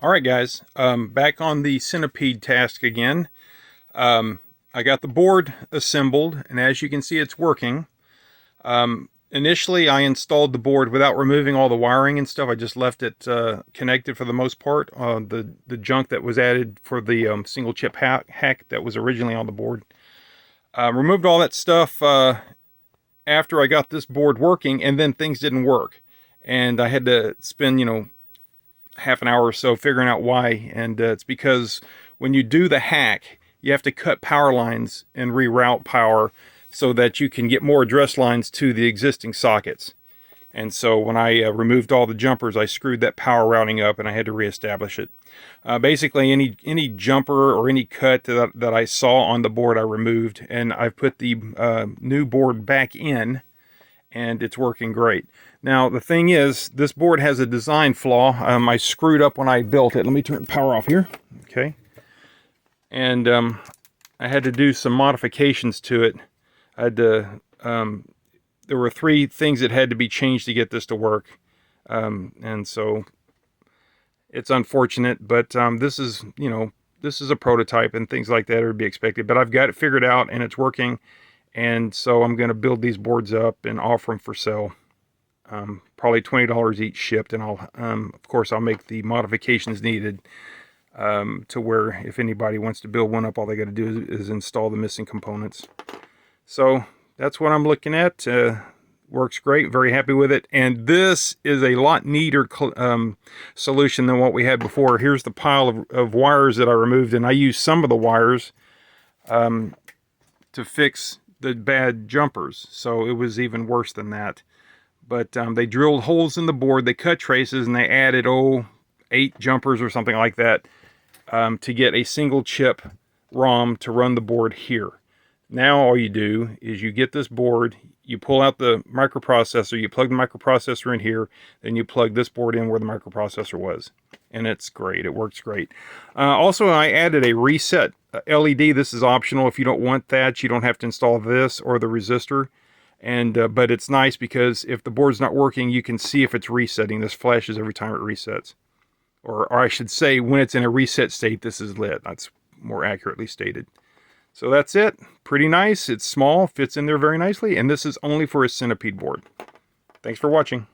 Alright guys, back on the Centipede task again. I got the board assembled, and as you can see it's working. Initially I installed the board without removing all the wiring and stuff. I just left it connected for the most part. The junk that was added for the single chip hack that was originally on the board. Removed all that stuff after I got this board working, and then things didn't work. And I had to spend, half an hour or so figuring out why, and it's because when you do the hack, you have to cut power lines and reroute power so that you can get more address lines to the existing sockets. And so when I removed all the jumpers, I screwed that power routing up, and I had to reestablish it. Basically, any jumper or any cut that I saw on the board, I removed, and I've put the new board back in, and it's working great. Now, the thing is, this board has a design flaw. I screwed up when I built it. Let me turn the power off here. Okay. And I had to do some modifications to it. I had to, there were 3 things that had to be changed to get this to work. And so it's unfortunate, but this is, this is a prototype, and things like that are to be expected. But I've got it figured out, and it's working. And so I'm going to build these boards up and offer them for sale. Probably $20 each shipped, and I'll, of course, I'll make the modifications needed to where if anybody wants to build one up, all they got to do is install the missing components. So that's what I'm looking at. Works great, very happy with it. And this is a lot neater solution than what we had before. Here's the pile of wires that I removed, and I used some of the wires to fix the bad jumpers, so it was even worse than that. But they drilled holes in the board, they cut traces, and they added 8 jumpers or something like that to get a single chip ROM to run the board here. Now all you do is you get this board, you pull out the microprocessor, you plug the microprocessor in here, then you plug this board in where the microprocessor was. And it's great, it works great. Also, I added a reset LED. This is optional. If you don't want that, you don't have to install this or the resistor. And but it's nice because if the board's not working, you can see if it's resetting. This flashes every time it resets. Or I should say, when it's in a reset state, this is lit. That's more accurately stated. So that's it. Pretty nice. It's small, fits in there very nicely, and this is only for a Centipede board. Thanks for watching.